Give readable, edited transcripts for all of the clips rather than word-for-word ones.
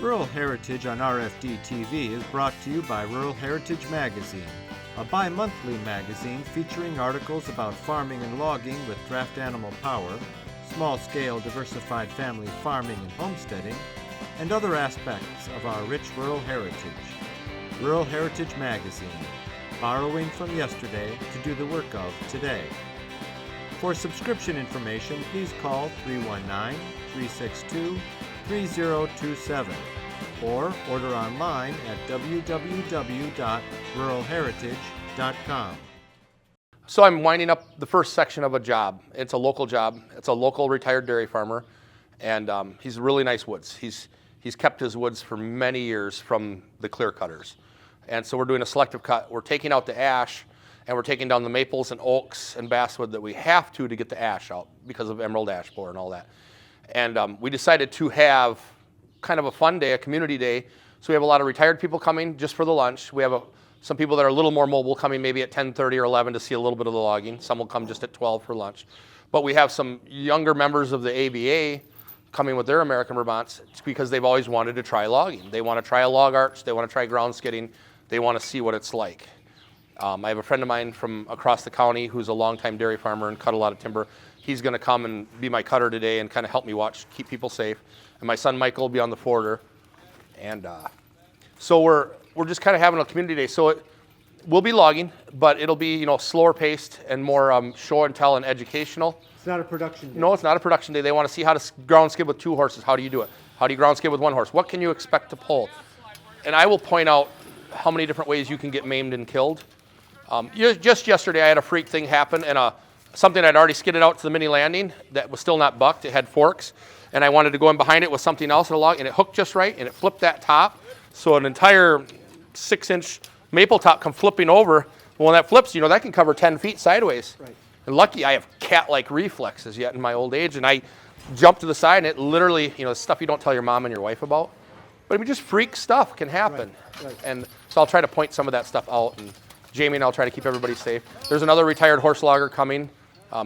Rural Heritage on RFD TV is brought to you by Rural Heritage Magazine, a bi-monthly magazine featuring articles about farming and logging with draft animal power, small-scale diversified family farming and homesteading, and other aspects of our rich rural heritage. Rural Heritage Magazine, borrowing from yesterday to do the work of today. For subscription information, please call 319-362-3027 or order online at www.ruralheritage.com. So I'm winding up the first section of a job. It's a local job. It's a local retired dairy farmer, and he's really nice woods. He's kept his woods for many years from the clear cutters. And so we're doing a selective cut. We're taking out the ash, and we're taking down the maples and oaks and basswood that we have to get the ash out because of emerald ash borer and all that. And we decided to have kind of a fun day, a community day. So we have a lot of retired people coming just for the lunch. We have some people that are a little more mobile coming maybe at 10:30 or 11 to see a little bit of the logging. Some will come just at 12 for lunch. But we have some younger members of the ABA coming with their American Vermonts because they've always wanted to try logging. They want to try a log arch. They want to try ground skidding. They want to see what it's like. I have a friend of mine from across the county who's a longtime dairy farmer and cut a lot of timber. He's going to come and be my cutter today and kind of help me watch, keep people safe. And my son Michael will be on the forder. And so we're just kind of having a community day. So we'll be logging, but it'll be slower paced and more show and tell and educational. It's not a production day. No, it's not a production day. They want to see how to ground skid with 2 horses. How do you do it? How do you ground skid with 1 horse? What can you expect to pull? And I will point out how many different ways you can get maimed and killed. Just yesterday, I had a freak thing happen, and something I'd already skidded out to the mini landing that was still not bucked. It had forks, and I wanted to go in behind it with something else in a log, and it hooked just right, and it flipped that top. So an entire 6-inch maple top come flipping over. Well, when that flips, that can cover 10 feet sideways. Right. And lucky I have cat-like reflexes yet in my old age, and I jumped to the side, and it literally, stuff you don't tell your mom and your wife about. But I mean, just freak stuff can happen. Right. And so I'll try to point some of that stuff out, and Jamie and I'll try to keep everybody safe. There's another retired horse logger coming.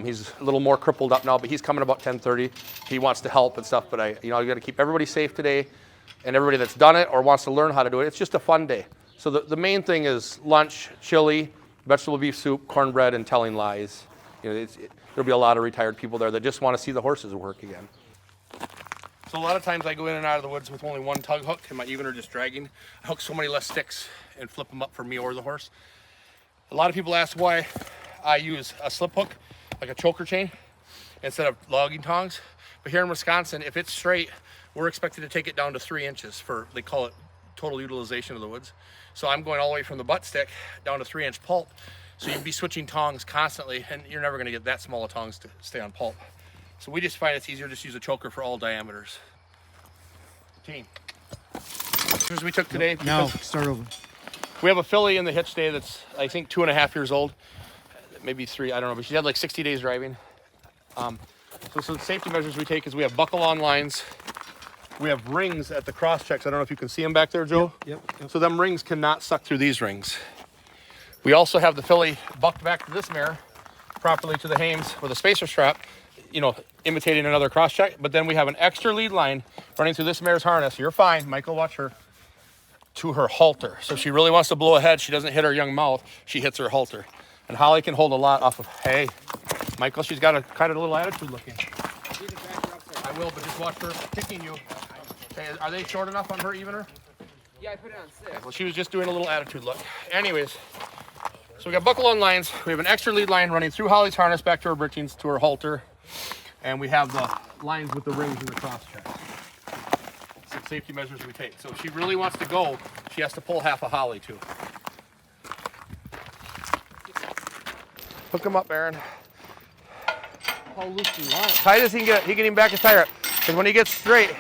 He's a little more crippled up now, but he's coming about 10:30. He wants to help and stuff, but I got to keep everybody safe today, and everybody that's done it or wants to learn how to do it. It's just a fun day. So the main thing is lunch, chili, vegetable beef soup, cornbread, and telling lies. There'll be a lot of retired people there that just want to see the horses work again. So a lot of times I go in and out of the woods with only 1 tug hook, and my even are just dragging. I hook so many less sticks and flip them up for me or the horse. A lot of people ask why I use a slip hook, like a choker chain, instead of logging tongs. But here in Wisconsin, if it's straight, we're expected to take it down to 3 inches they call it total utilization of the woods. So I'm going all the way from the butt stick down to 3-inch pulp. So you'd be switching tongs constantly, and you're never gonna get that small of tongs to stay on pulp. So we just find it's easier to just use a choker for all diameters. Team. As we took today. No, start over. We have a filly in the hitch day that's, I think, 2.5 years old. Maybe 3, I don't know, but she had like 60 days driving. So some safety measures we take is we have buckle-on lines. We have rings at the cross checks. I don't know if you can see them back there, Joe. Yep. So them rings cannot suck through these rings. We also have the filly bucked back to this mare properly to the hames with a spacer strap, imitating another cross check. But then we have an extra lead line running through this mare's harness. You're fine, Michael, watch her. To her halter. So if she really wants to blow ahead, she doesn't hit her young mouth, she hits her halter. And Holly can hold a lot off of, hey, Michael, she's got a kind of a little attitude looking. I will, but just watch her kicking you. Okay, are they short enough on her evener? Yeah, I put it on 6. Okay, well, she was just doing a little attitude look. Anyways, so we got buckle on lines. We have an extra lead line running through Holly's harness back to her breechings to her halter. And we have the lines with the rings and the cross check. Some safety measures we take. So if she really wants to go, she has to pull half a Holly too. Hook him up, Aaron. How loose do you want? Tight as he can get it. He can even back his tire up. Because when he gets straight,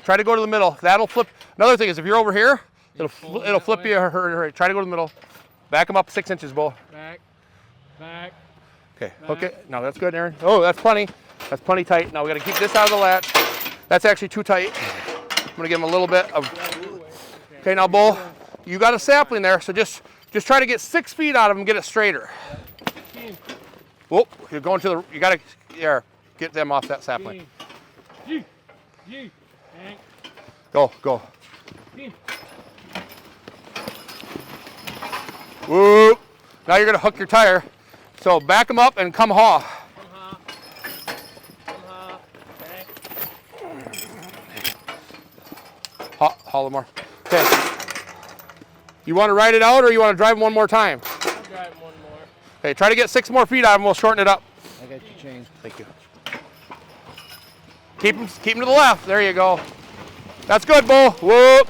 try to go to the middle. That'll flip. Another thing is if you're over here, it'll flip you. Try to go to the middle. Back him up 6 inches, Bo. Back. Okay, hook it. No, that's good, Aaron. Oh, that's plenty. That's plenty tight. Now we got to keep this out of the latch. That's actually too tight. I'm gonna give him a little bit of. Okay, now Bo, you got a sapling there, so just try to get 6 feet out of him, get it straighter. Whoop, you're going to the. You gotta get them off that sapling. Go. Whoop. Now you're going to hook your tire. So back them up and come haul. Haul them more. Okay. You want to ride it out or you want to drive them one more time? I'll drive one more. Okay, try to get 6 more feet out of them. We'll shorten it up. I got your chain. Thank you. Keep them to the left. There you go. That's good, Bo. Whoop.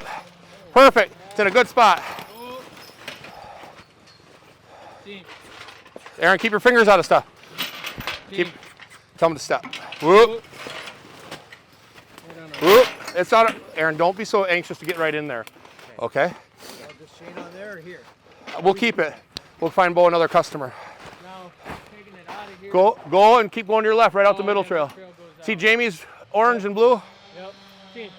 Perfect. It's in a good spot. Aaron, keep your fingers out of stuff. Tell them to step. Whoop. Whoop. It's not. Aaron, don't be so anxious to get right in there. Okay. This chain on there or here? We'll keep it. We'll find Bo another customer. Now, taking it out of here. Go and keep going to your left, right out the middle trail. See Jamie's orange and blue? Yep. Team.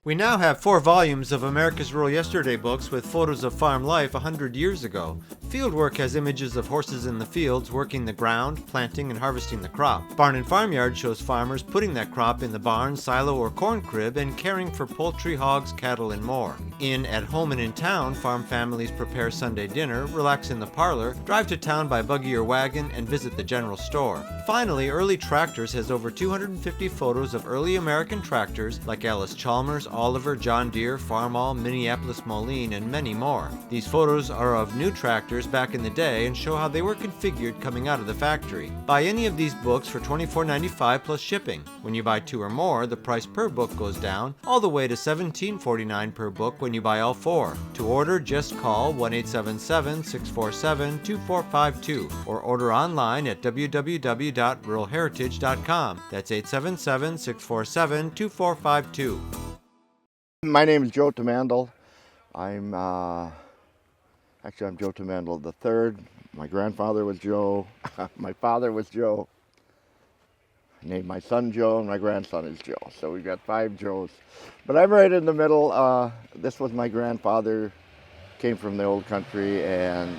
We now have 4 volumes of America's Rural Yesterday books with photos of farm life 100 years ago. Fieldwork has images of horses in the fields working the ground, planting and harvesting the crop. Barn and Farmyard shows farmers putting that crop in the barn, silo or corn crib and caring for poultry, hogs, cattle and more. In At Home and in Town, farm families prepare Sunday dinner, relax in the parlor, drive to town by buggy or wagon and visit the general store. Finally, Early Tractors has over 250 photos of early American tractors like Alice Chalmers, Oliver, John Deere, Farmall, Minneapolis Moline, and many more. These photos are of new tractors back in the day and show how they were configured coming out of the factory. Buy any of these books for $24.95 plus shipping. When you buy 2 or more, the price per book goes down, all the way to $17.49 per book when you buy all 4. To order, just call 1-877-647-2452 or order online at www.ruralheritage.com. That's 877-647-2452. My name is Joe Tamandel. I'm Joe Tamandel III. My grandfather was Joe. My father was Joe. I named my son Joe, and my grandson is Joe. So we've got 5 Joes. But I'm right in the middle. This was my grandfather. Came from the old country, and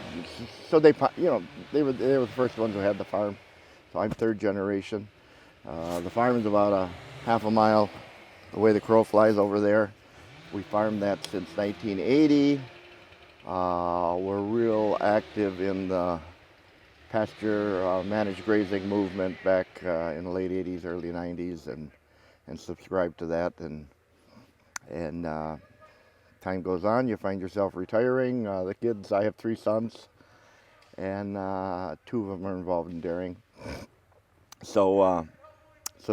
so they were the first ones who had the farm. So I'm 3rd generation. The farm is about a half a mile the way the crow flies over there. We farmed that since 1980. We're real active in the pasture managed grazing movement back in the late 80s, early 90s, and subscribed to that. And time goes on, you find yourself retiring. The kids, I have 3 sons, and 2 of them are involved in dairying. So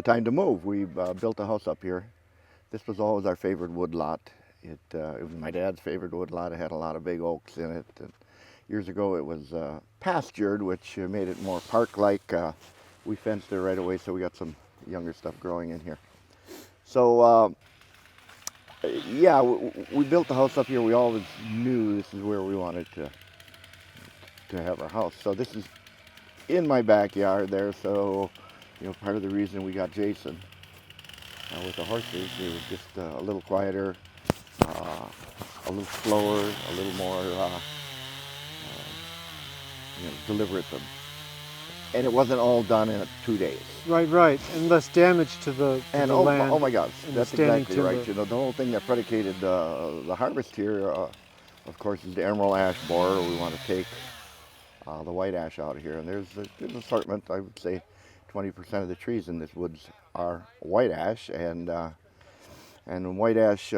time to move. We've built a house up here. This was always our favorite woodlot. It was my dad's favorite woodlot. It had a lot of big oaks in it. And years ago it was pastured, which made it more park-like. We fenced it right away, so we got some younger stuff growing in here. So yeah, we built the house up here. We always knew this is where we wanted to have our house. So this is in my backyard there. So part of the reason we got Jason with the horses, it was just a little quieter, a little slower, a little more deliberate. And it wasn't all done in 2 days. Right, and less damage to the land. Oh my God, that's exactly right. Timber. The whole thing that predicated the harvest here, of course, is the emerald ash borer. We want to take the white ash out of here, and there's an assortment. I would say 20% of the trees in this woods are white ash, and white ash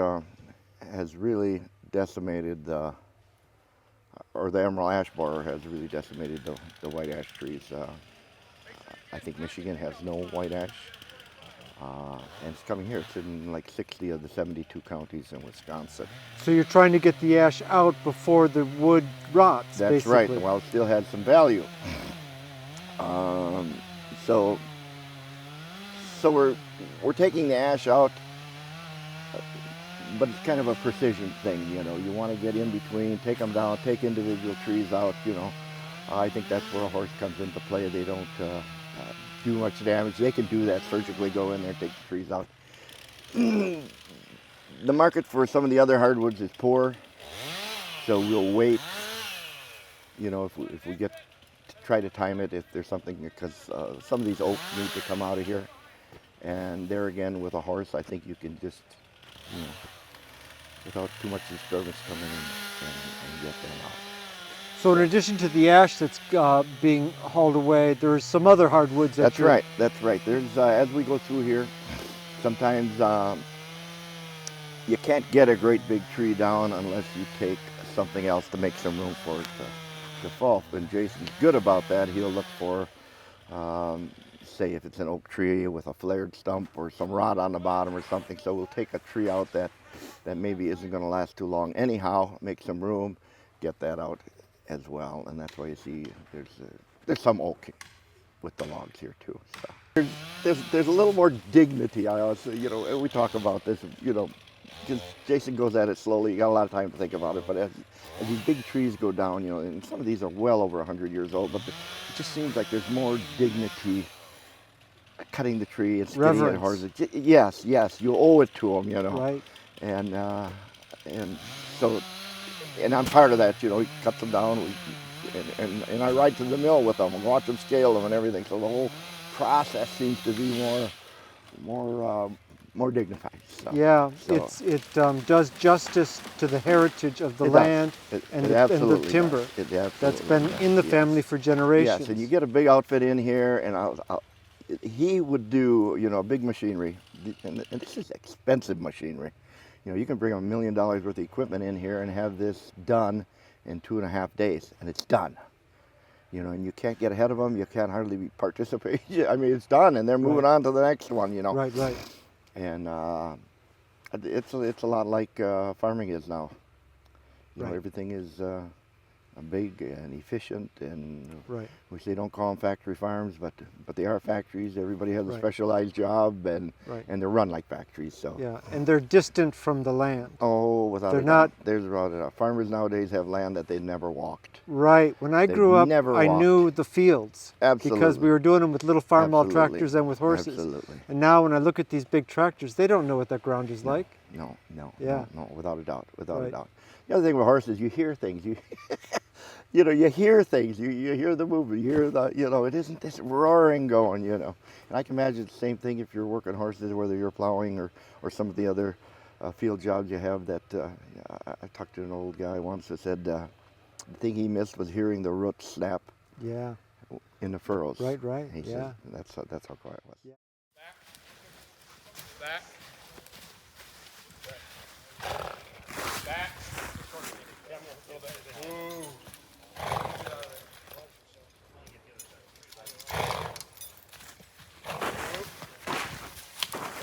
has really decimated the emerald ash borer has really decimated the white ash trees. I think Michigan has no white ash, and it's coming here. It's in like 60 of the 72 counties in Wisconsin. So you're trying to get the ash out before the wood rots, That's basically. right. Well, it still had some value. So we're taking the ash out, but it's kind of a precision thing. You want to get in between, take them down, take individual trees out. I think that's where a horse comes into play. They don't do much damage. They can do that surgically, go in there, take the trees out. The market for some of the other hardwoods is poor, so we'll wait. If we get try to time it if there's something, because some of these oaks need to come out of here. And there again, with a horse, I think you can just, without too much disturbance, come in and get them out. So in addition to the ash that's being hauled away, there's some other hardwoods that That's right. That's right. There's as we go through here, sometimes you can't get a great big tree down unless you take something else to make some room for it to fall. And Jason's good about that. He'll look for, say, if it's an oak tree with a flared stump or some rot on the bottom or something. So we'll take a tree out that maybe isn't going to last too long anyhow, make some room, get that out as well. And that's why you see there's some oak with the logs here too. So there's a little more dignity. I also, we talk about this, because Jason goes at it slowly. You got a lot of time to think about it, but as these big trees go down, and some of these are well over 100 years old, but it just seems like there's more dignity cutting the tree and skinning it hard. Yes, you owe it to them, Right. And so, and I'm part of that, he cuts them down, and I ride to the mill with them and watch them scale them and everything. So the whole process seems to be more dignified. So, Yeah, it does justice to the heritage of the land and the timber that's been in the family for generations. Yes, and you get a big outfit in here, and he would do, big machinery, and this is expensive machinery. You can bring $1 million worth of equipment in here and have this done in 2.5 days, and it's done. And you can't get ahead of them. You can't hardly participate. I mean, it's done, and they're moving on to the next one. Right. And it's a lot like farming is now. Everything is big and efficient, and we say don't call them factory farms, but they are factories. Everybody has a specialized job, and they're run like factories. So yeah, and they're distant from the land. Oh, without a doubt. There's farmers nowadays have land that they never walked. Right. When I grew up, I knew the fields. Absolutely. Because we were doing them with little farm-out tractors and with horses. Absolutely. And now when I look at these big tractors, they don't know what that ground is like. No, without a doubt, without a doubt. The other thing with horses, you hear things. You hear things. You hear the movement. You hear the, it isn't this roaring going, And I can imagine the same thing if you're working horses, whether you're plowing or some of the other field jobs you have. That I talked to an old guy once that said the thing he missed was hearing the roots snap. Yeah. In the furrows. Right. He said that's how quiet it was. Yeah. Back. Ooh.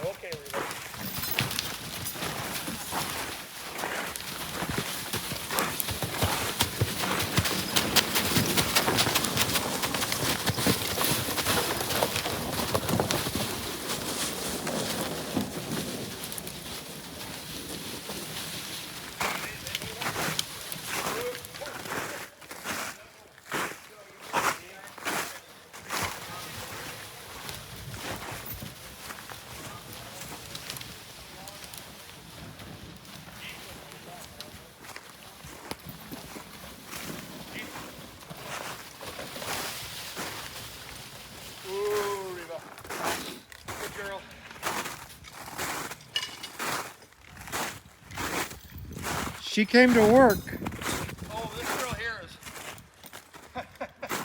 Okay, Reba. She came to work. Oh, this girl here is.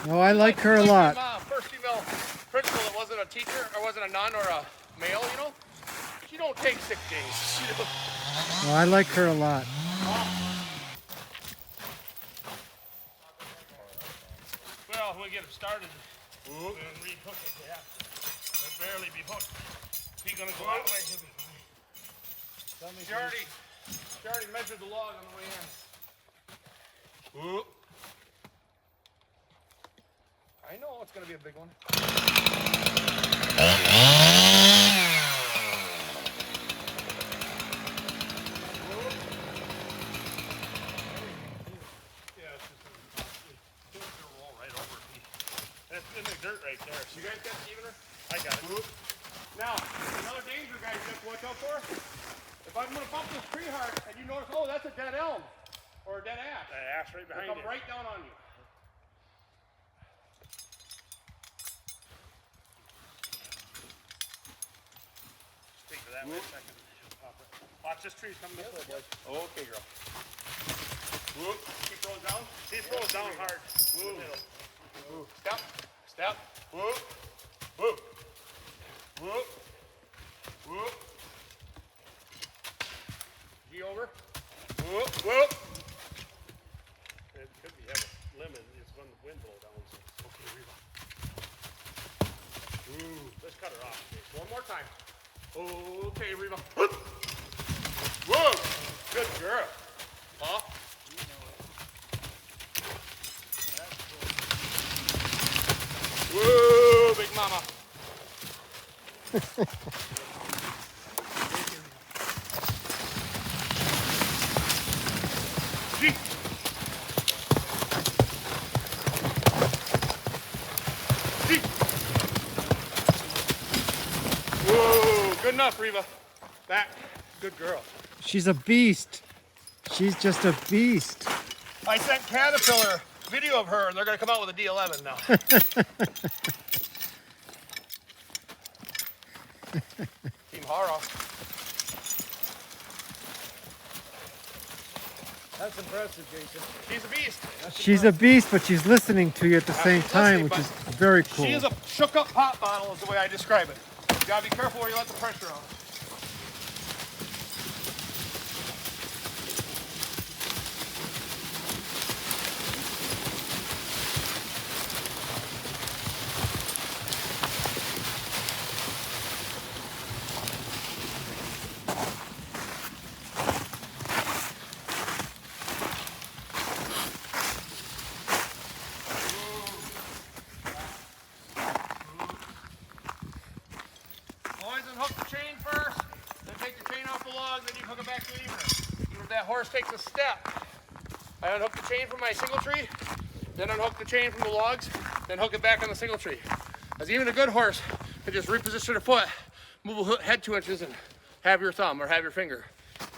Oh, I like her a lot. First female principal that wasn't a teacher, or wasn't a nun or a male, She don't take sick days. Oh, I like her a lot. Well, we'll get him started and re-hook it. Yeah. It'll barely be hooked. He's gonna go that way. She already measured the log on the way in. Whoop. I know it's gonna be a big one. Yeah, it's just a roll right over me. That's in the dirt right there. So you guys got the evener? I got it. Whoop. Now, another danger, guys, you have to watch out for. If I'm going to bump this tree hard and you notice, oh, that's a dead elm or a dead ash. That ash right behind you. It'll come right down on you. Watch this tree coming this way, boys. Okay, girl. Whoop. Keep rolling down. Keep rolling down hard. Whoop. Step. Step. Whoop. Whoop. Whoop. Whoop. G over. Whoop. Whoop. It could be have a lemon. It's when the wind blows down. So. Okay, Reba. Ooh. Let's cut her off. Okay, one more time. Okay, Reba. Whoa! Good girl. Huh? Whoa, big mama. Gee. Gee. Whoa, good enough, Reba. Back. Good girl. She's a beast. She's just a beast. I sent Caterpillar a video of her, and they're going to come out with a D11 now. Team Hara. That's impressive, Jason. She's a beast. She's a beast, but she's listening to you at the same time, which is very cool. She is a shook-up pop bottle, is the way I describe it. You got to be careful where you let the pressure on. Takes a step. I unhook the chain from my single tree, then unhook the chain from the logs, then hook it back on the single tree. As even a good horse can just reposition a foot, move a head 2 inches, and have your thumb or have your finger,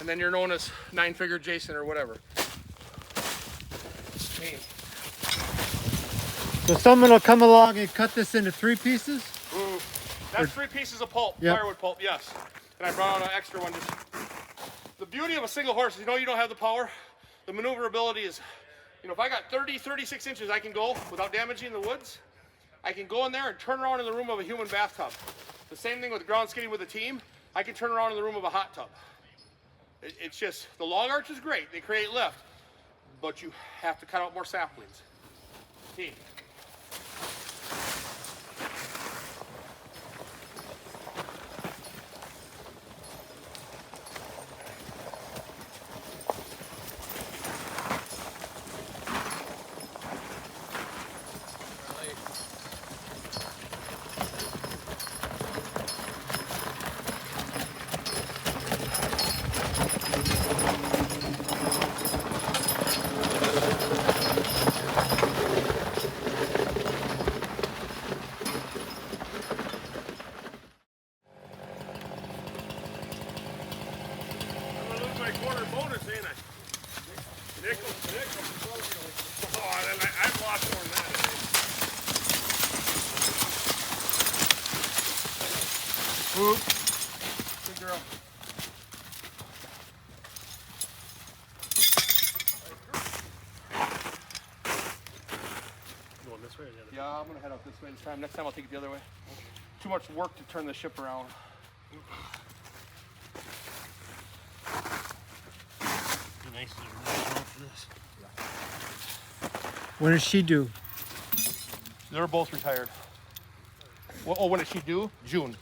and then you're known as 9-figure Jason or whatever. Chain. So someone will come along and cut this into 3 pieces? Ooh, that's 3 pieces of pulp, yep. Firewood pulp, yes. And I brought out an extra one. The beauty of a single horse is, you know, you don't have the power. The maneuverability is, you know, if I got 36 inches I can go without damaging the woods. I can go in there and turn around in the room of a human bathtub. The same thing with ground skidding with a team. I can turn around in the room of a hot tub. It's just, the long arch is great. They create lift, but you have to cut out more saplings. Team. Whoop. Good girl. Going this way or the other? Yeah, I'm going to head out this way this time. Next time I'll take it the other way. Too much work to turn the ship around. Be nice to for this. When is she due? They're both retired. Well, oh, when is she due? June.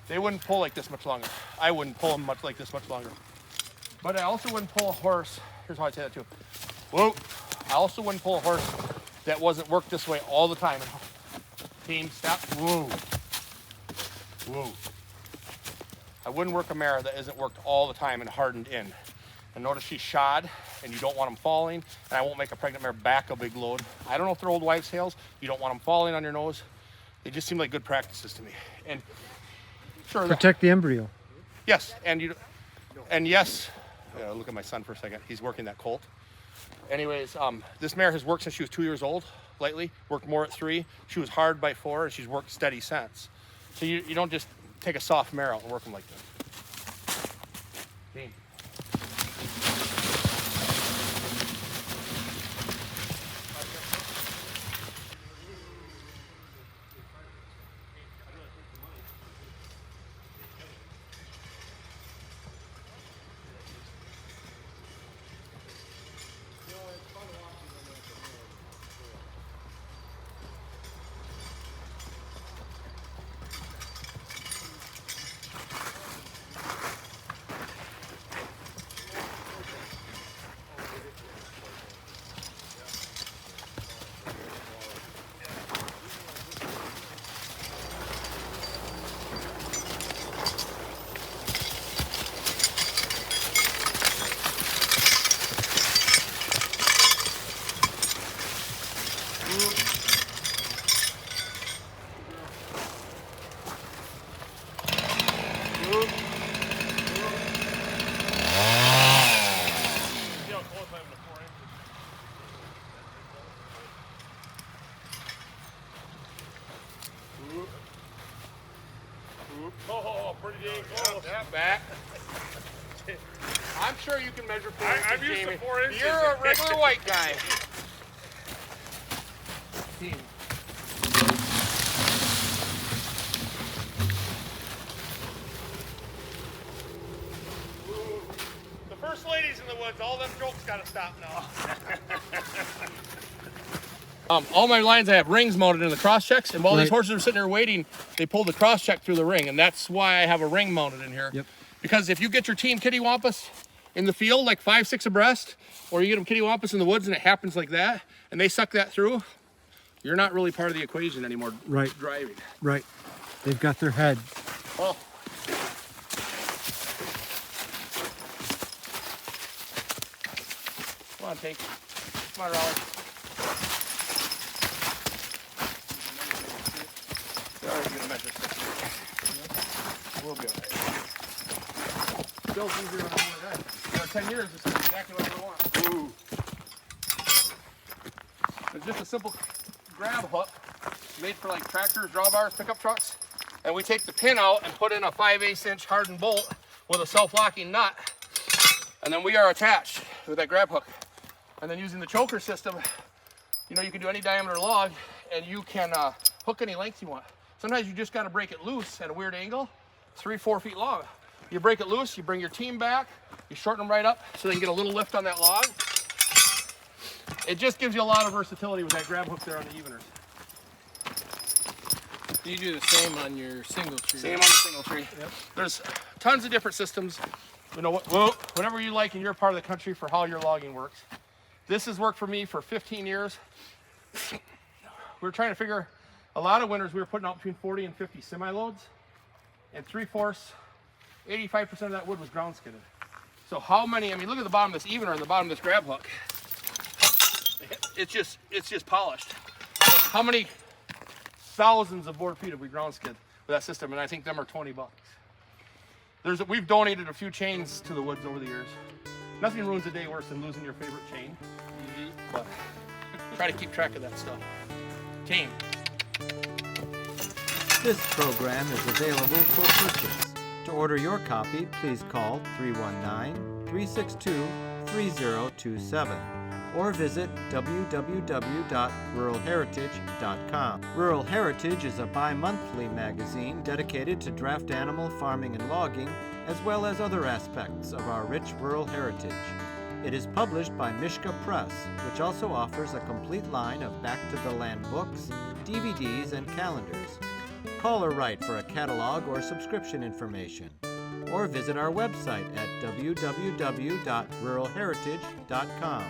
They wouldn't pull like this much longer. I wouldn't pull them like this much longer. But I also wouldn't pull a horse. Here's how I say that too. Whoa. I also wouldn't pull a horse that wasn't worked this way all the time. Team, stop. Whoa. Whoa. I wouldn't work a mare that isn't worked all the time and hardened in. And notice she's shod, and you don't want them falling. And I won't make a pregnant mare back a big load. I don't know if they're old wives' tales. You don't want them falling on your nose. They just seem like good practices to me. And sure, protect the embryo. Yes, and yes. Look at my son for a second. He's working that colt. Anyways, this mare has worked since she was 2 years old. Lately, worked more at 3. She was hard by 4, and she's worked steady since. So you don't just take a soft mare out and work them like this. Team. Oh, pretty dang close. Back. I'm sure you can measure 4 inches, I'm used to Jamie. 4 inches. You're a regular white guy. Team. The first ladies in the woods, all them jokes gotta stop now. All my lines I have rings mounted in the cross checks, and while these horses are sitting there waiting, they pull the cross check through the ring, and that's why I have a ring mounted in here. Yep. Because if you get your team kittywampus in the field, like 5, 6 abreast, or you get them kittywampus in the woods and it happens like that, and they suck that through, you're not really part of the equation anymore. Right. Driving. Right. They've got their head. Well. Come on, Tank. Come on, Raleigh. You're already gonna measure 6 inches. We'll be all right. Bill's easier than I want. For 10 years, this is exactly what I want. Ooh. It's just a simple grab hook made for like tractors, drawbars, pickup trucks. And we take the pin out and put in a 5/8 inch hardened bolt with a self-locking nut. And then we are attached with that grab hook. And then using the choker system, you know, you can do any diameter log and you can hook any length you want. Sometimes you just got to break it loose at a weird angle, 3-4 feet long. You break it loose, you bring your team back, you shorten them right up so they can get a little lift on that log. It just gives you a lot of versatility with that grab hook there on the eveners. You do the same on your single tree. Same on the single tree. Yep. There's tons of different systems. You know, whatever you like in your part of the country for how your logging works. This has worked for me for 15 years. We were trying to figure, a lot of winters we were putting out between 40 and 50 semi-loads, and 3/4, 85% of that wood was ground skidded. So how many, I mean, look at the bottom of this evener and the bottom of this grab hook. It's just polished. How many thousands of board feet have we ground skid with that system? And I think them are $20. We've donated a few chains to the woods over the years. Nothing ruins a day worse than losing your favorite chain. But try to keep track of that stuff. Team. This program is available for purchase. To order your copy, please call 319-362-3027 or visit www.ruralheritage.com. Rural Heritage is a bi-monthly magazine dedicated to draft animal farming and logging, as well as other aspects of our rich rural heritage. It is published by Mishka Press, which also offers a complete line of Back to the Land books, DVDs, and calendars. Call or write for a catalog or subscription information, or visit our website at www.ruralheritage.com.